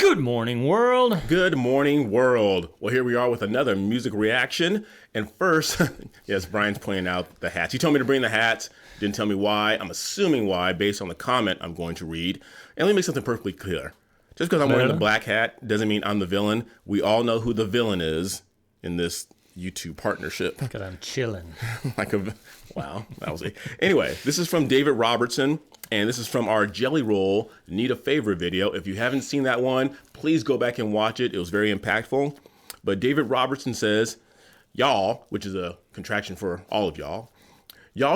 Good morning, world. Good morning, world. Well, here we are with another music reaction. And first, yes, Brian's pointing out the hats. He told me to bring the hats. Didn't tell me why. I'm assuming why based on the comment I'm going to read. And let me make something perfectly clear. Just because I'm wearing the black hat doesn't mean I'm the villain. We all know who the villain is in this YouTube partnership. Because I'm chilling. Wow, that was it. Anyway, this is from David Robertson. And this is from our Jelly Roll Need a Favor video. If you haven't seen that one, please go back and watch it. It was very impactful. But David Robertson says, y'all, which is a contraction for all of y'all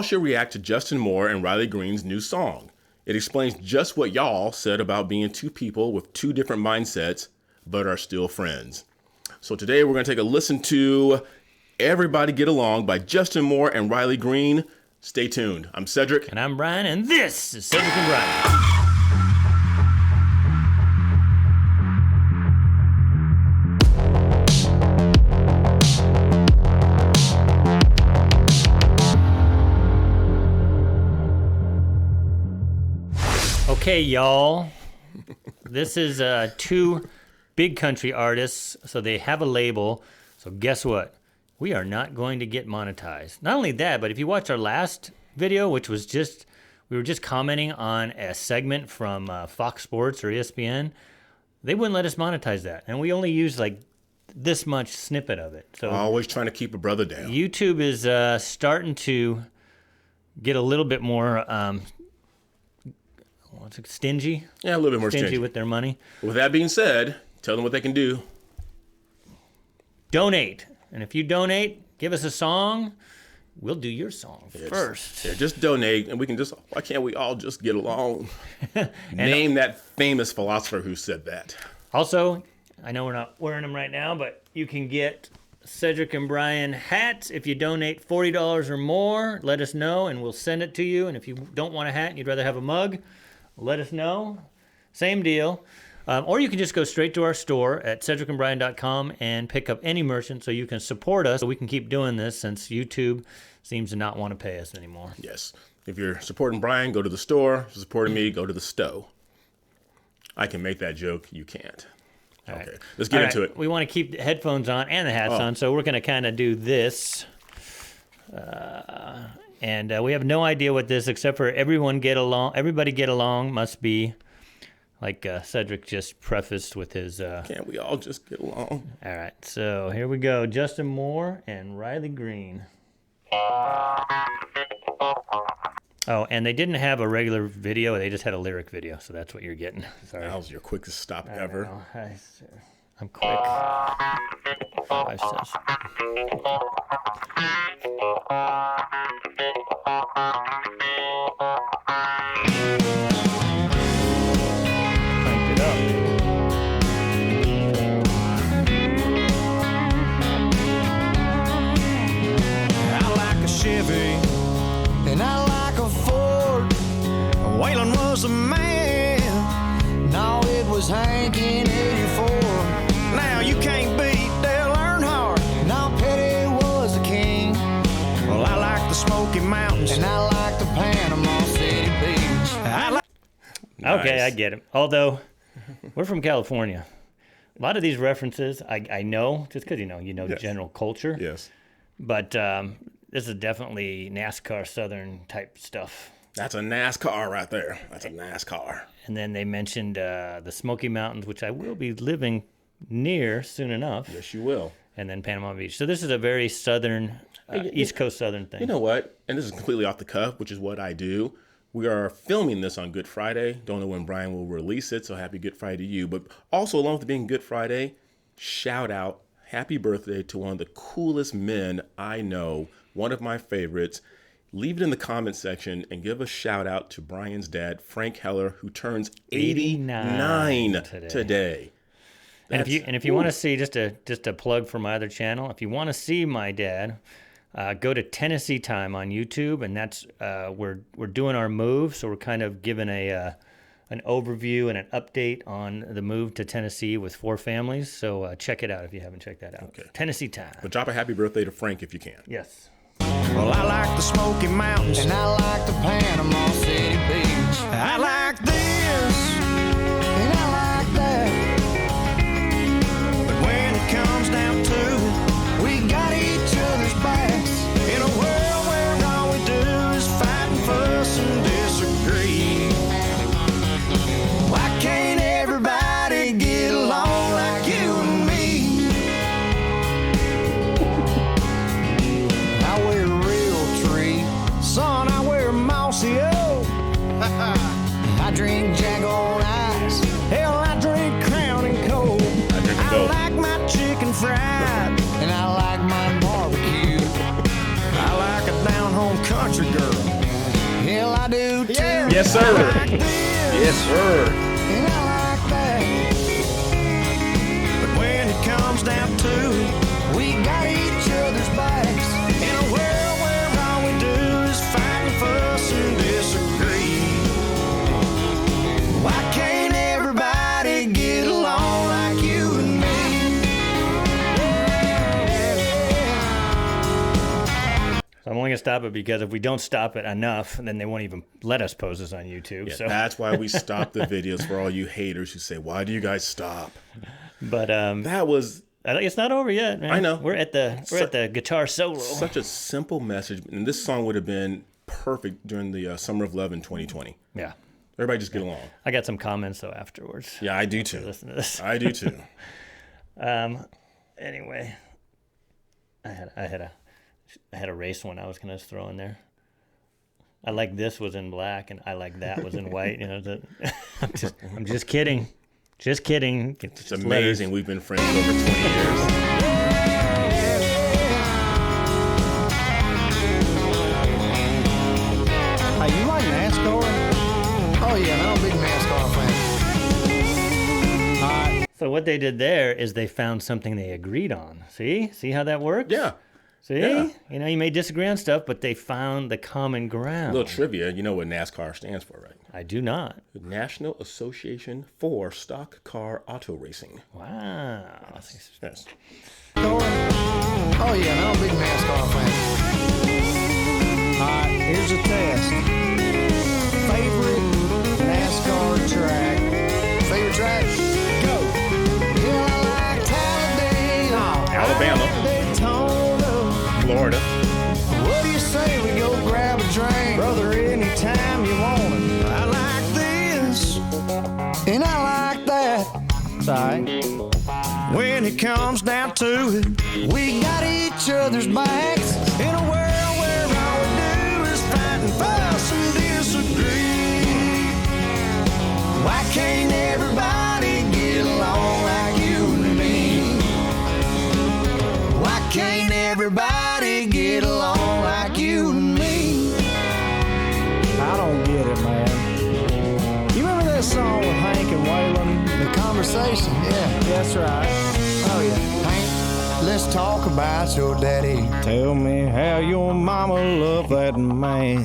should react to Justin Moore and Riley Green's new song. It explains just what y'all said about being two people with two different mindsets, but are still friends. So today we're going to take a listen to Everybody Get Along by Justin Moore and Riley Green. Stay tuned. I'm Cedric. And I'm Brian, and this is Cedric and Brian. Okay, y'all. This is two big country artists, so they have a label. So guess what? We are not going to get monetized. Not only that, but if you watch our last video, which was we were just commenting on a segment from Fox Sports or ESPN, they wouldn't let us monetize that. And we only used like this much snippet of it. So always trying to keep a brother down. YouTube is starting to get a little bit more stingy. Yeah, a little bit more stingy with their money. With that being said, tell them what they can do. Donate. And if you donate, give us a song, we'll do your song first. Yeah, just donate, and why can't we all just get along? Name that famous philosopher who said that. Also, I know we're not wearing them right now, but you can get Cedric and Brian hats if you donate $40 or more. Let us know, and we'll send it to you. And if you don't want a hat and you'd rather have a mug, let us know. Same deal. Or you can just go straight to our store at cedricandbrian.com and pick up any merchant so you can support us so we can keep doing this since YouTube seems to not want to pay us anymore. Yes. If you're supporting Brian, go to the store. If you're supporting me, go to the stow. I can make that joke. You can't. All okay. Right. Let's get into it. We want to keep the headphones on and the hats on, so we're going to kind of do this. And we have no idea what this, except for everybody get along must be... like Cedric just prefaced with his... Can't we all just get along? All right, so here we go. Justin Moore and Riley Green. Oh, and they didn't have a regular video. They just had a lyric video, so that's what you're getting. Sorry. That was your quickest stop ever. I'm quick. 5 cents. And I like a Ford. Waylon was a man. No, it was Hank in 84. Now you can't beat Dale Earnhardt. No, Petty was a king. Well, I like the Smoky Mountains. And I like the Panama City Beach. Okay, I get it. Although, we're from California. A lot of these references, I know, just because you know yes. General culture. Yes. But this is definitely NASCAR Southern type stuff. That's a NASCAR right there. That's a NASCAR. And then they mentioned the Smoky Mountains, which I will be living near soon enough. Yes, you will. And then Panama Beach. So this is a very southern, East Coast Southern thing. You know what? And this is completely off the cuff, which is what I do. We are filming this on Good Friday. Don't know when Brian will release it, so happy Good Friday to you. But also, along with it being Good Friday, shout out, happy birthday to one of the coolest men I know, one of my favorites. Leave it in the comment section and give a shout out to Brian's dad, Frank Heller, who turns 89 today. And if you want to see, just a plug for my other channel, if you want to see my dad, go to Tennessee Time on YouTube, and that's we're doing our move, so we're kind of giving an overview and an update on the move to Tennessee with 4 families. So check it out if you haven't checked that out. Okay. Tennessee Time. But drop a happy birthday to Frank if you can. Yes. Well, I like the Smoky Mountains, and I like the Panama City Beach. I like this, and I like that. Yes, sir. Like this, Yes, sir. and I like that. But when it comes down to it, we got each other's backs. In a world where all we do is fight and fuss and disagree, why can't everybody get along like you and me? So I'm only gonna stop it because if we don't stop it enough, then they won't even let us post this on YouTube. Yeah, so, that's why we stop the videos for all you haters who say, "Why do you guys stop?" but That was it's not over yet, man. I know. We're at the guitar solo. such a simple message, and this song would have been perfect during the Summer of Love in 2020. Yeah, Everybody just get along. I got some comments though afterwards. Yeah, I do too. Listen to this. I do too. Anyway, I had a race one I was gonna throw in there. I like this was in black, and I like that was in white. You know, I'm just kidding. Just kidding. It's amazing. We've been friends over 20 years. Hey, you like NASCAR? Oh yeah, man, I'm a big NASCAR fan. All right. So what they did there is they found something they agreed on. See how that works? Yeah. See, Yeah. you know, you may disagree on stuff, but they found the common ground. Little trivia. You know what NASCAR stands for, right? I do not. National Association for Stock Car Auto Racing. Wow. Yes. Oh yeah, man, I'm a big NASCAR fan. All right, here's a test. Favorite NASCAR track? Favorite track? Go. Yeah, I like Talladega. Alabama. Daytona. Florida. What do you say we go grab a drink? Brother, anytime you want it. I like this, and I like that. Sorry. When it comes down to it, we got each other's backs. In a world where all we do is fight and fuss and disagree, why can't everybody get along like you and me? Why can't everybody get along like you and me? I don't get it, man. You remember that song with Hank and Waylon? The Conversation, yeah. That's right. Oh, yeah. Hank, let's talk about your daddy. Tell me how your mama loved that man.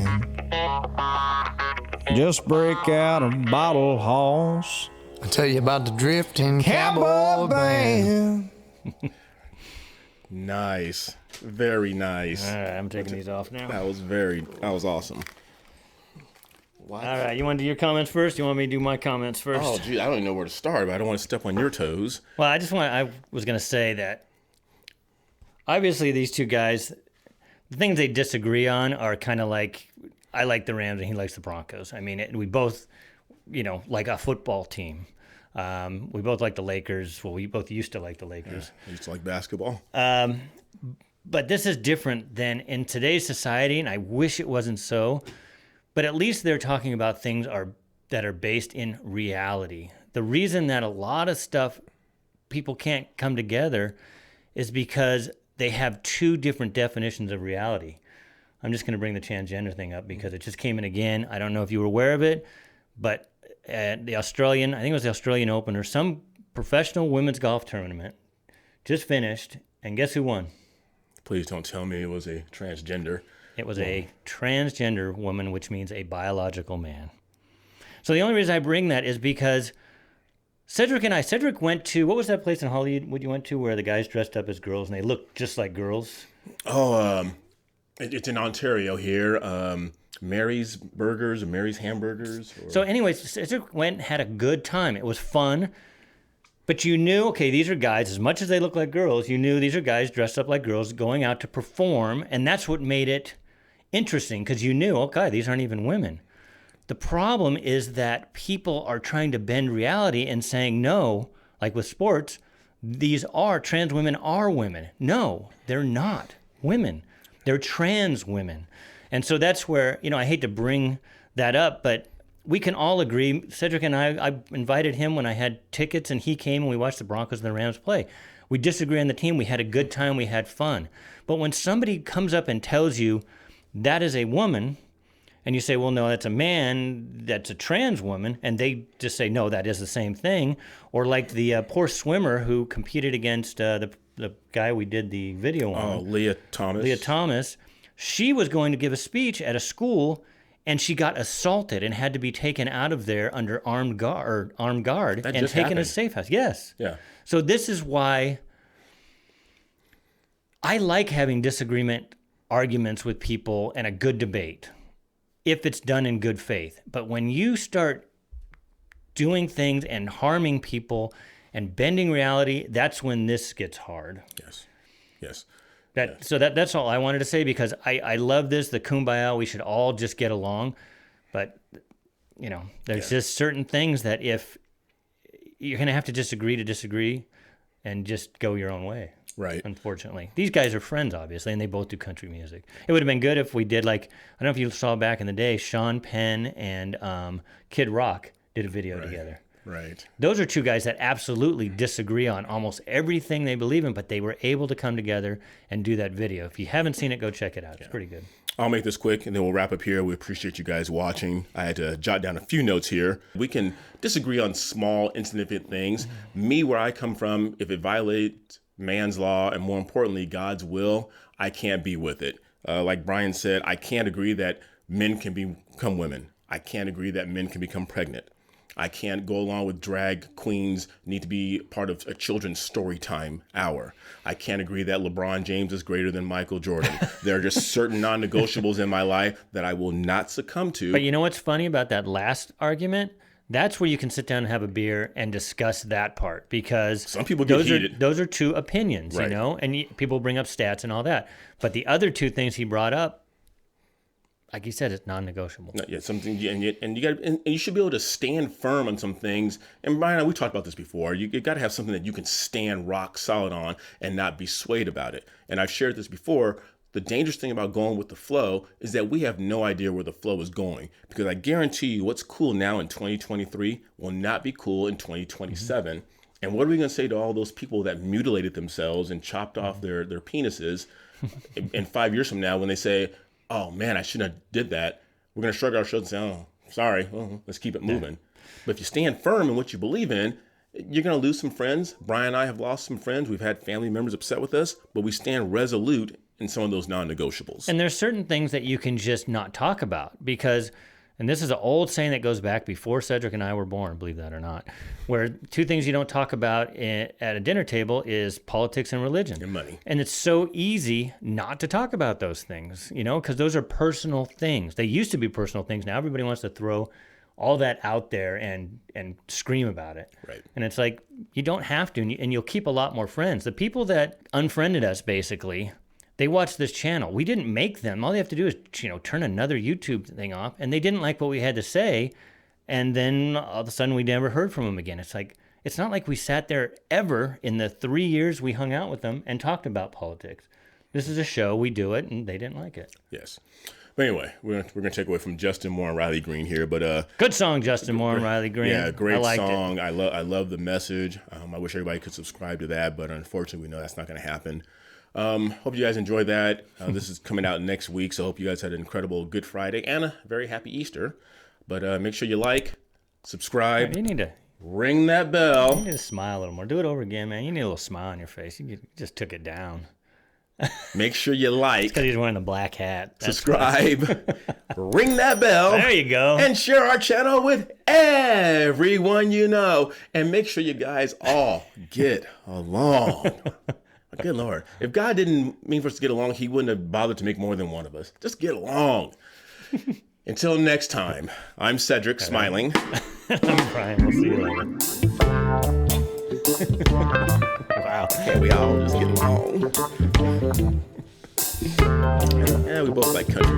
Just break out a bottle horse. I'll tell you about the drifting cowboy band. Nice. Very nice. All right, I'm taking these off now. That was awesome. What? All right, you want to do your comments first? You want me to do my comments first? Oh, gee, I don't even know where to start, but I don't want to step on your toes. Well, I was going to say that obviously these two guys, the things they disagree on are kind of like, I like the Rams and he likes the Broncos. I mean, we both, like a football team. We both like the Lakers. Well, we both used to like the Lakers. I used to like basketball. But this is different than in today's society, and I wish it wasn't so. But at least they're talking about things that are based in reality. The reason that a lot of stuff people can't come together is because they have two different definitions of reality. I'm just going to bring the transgender thing up because it just came in again. I don't know if you were aware of it, but at the Australian, I think it was the Australian Open or some professional women's golf tournament just finished, and guess who won? Please don't tell me it was a transgender. It was a transgender woman, which means a biological man. So the only reason I bring that is because Cedric went to, what was that place in Hollywood you went to where the guys dressed up as girls and they looked just like girls? Oh, it's in Ontario here. Mary's Burgers or Mary's Hamburgers. So anyways, Cedric went and had a good time. It was fun. But you knew, okay, these are guys, as much as they look like girls, you knew these are guys dressed up like girls going out to perform. And that's what made it interesting because you knew, okay, these aren't even women. The problem is that people are trying to bend reality and saying, no, like with sports, trans women are women. No, they're not women. They're trans women. And so that's where, I hate to bring that up, but we can all agree. Cedric and I invited him when I had tickets and he came and we watched the Broncos and the Rams play. We disagree on the team. We had a good time. We had fun. But when somebody comes up and tells you that is a woman, and you say, well, no, that's a man, that's a trans woman, and they just say, no, that is the same thing. Or like the poor swimmer who competed against the guy we did the video on. Oh, Leah Thomas. Leah Thomas. She was going to give a speech at a school, and she got assaulted and had to be taken out of there under armed guard That and just taken happened. to safe house. Yes. Yeah. So this is why I like having disagreement arguments with people and a good debate if it's done in good faith. But when you start doing things and harming people and bending reality, that's when this gets hard. Yes. So that's all I wanted to say, because I love this, the kumbaya, we should all just get along. But, you know, there's just certain things that if you're going to have to disagree and just go your own way. Right. Unfortunately. These guys are friends, obviously, and they both do country music. It would have been good if we did, like, I don't know if you saw back in the day, Sean Penn and Kid Rock did a video together. Right. Those are two guys that absolutely disagree on almost everything they believe in, but they were able to come together and do that video. If you haven't seen it, go check it out. It's pretty good. I'll make this quick, and then we'll wrap up here. We appreciate you guys watching. I had to jot down a few notes here. We can disagree on small, insignificant things. Me, where I come from, if it violates man's law and, more importantly, God's will, I can't be with it. Like Brian said, I can't agree that men can become women. I can't agree that men can become pregnant. I can't go along with drag queens need to be part of a children's story time hour. I can't agree that LeBron James is greater than Michael Jordan. There are just certain non-negotiables in my life that I will not succumb to. But you know what's funny about that last argument? That's where you can sit down and have a beer and discuss that part, because some people get heated. Those are two opinions, Right. you know, and people bring up stats and all that. But the other two things he brought up, like he said, it's non-negotiable. Yeah, something, and you should be able to stand firm on some things. And Brian and I, we talked about this before. You got to have something that you can stand rock solid on and not be swayed about it. And I've shared this before. The dangerous thing about going with the flow is that we have no idea where the flow is going, because I guarantee you what's cool now in 2023 will not be cool in 2027. And what are we going to say to all those people that mutilated themselves and chopped off their penises in 5 years from now when they say, oh man, I shouldn't have did that? We're going to shrug our shoulders and say, oh, sorry, well, let's keep it moving. But if you stand firm in what you believe in, you're going to lose some friends. Brian and I have lost some friends. We've had family members upset with us, but we stand resolute in some of those non-negotiables. And there's certain things that you can just not talk about, because, and this is an old saying that goes back before Cedric and I were born, believe that or not, where two things you don't talk about at a dinner table is politics and religion. And money. And it's so easy not to talk about those things, you know, because those are personal things. They used to be personal things. Now everybody wants to throw all that out there and scream about it. Right. And it's like, you don't have to, and you'll keep a lot more friends. The people that unfriended us, basically, they watched this channel. We didn't make them. All they have to do is, you know, turn another YouTube thing off, and they didn't like what we had to say, and then all of a sudden we never heard from them again. It's like, it's not like we sat there ever in the 3 years we hung out with them and talked about politics. This is a show, we do it, and they didn't like it. Yes. But anyway, we're gonna take away from Justin Moore and Riley Green here, but Good song, Justin Moore and Riley Green. yeah, great I liked song. It. I love the message. I wish everybody could subscribe to that, but unfortunately, we know that's not going to happen. Hope you guys enjoyed that. This is coming out next week, so I hope you guys had an incredible Good Friday and a very happy Easter. But make sure you like, subscribe, You need to ring that bell. You need to smile a little more. Do it over again, man. You need a little smile on your face. You just took it down. Make sure you like, Because he's wearing the black hat. That's subscribe, ring that bell. There you go. And share our channel with everyone you know. And make sure you guys all get along. Good Lord. If God didn't mean for us to get along, he wouldn't have bothered to make more than one of us. Just get along. Until next time, I'm Cedric, smiling. I'm Brian. We'll see you later. Wow. Can't we all just get along? Yeah, we both like country.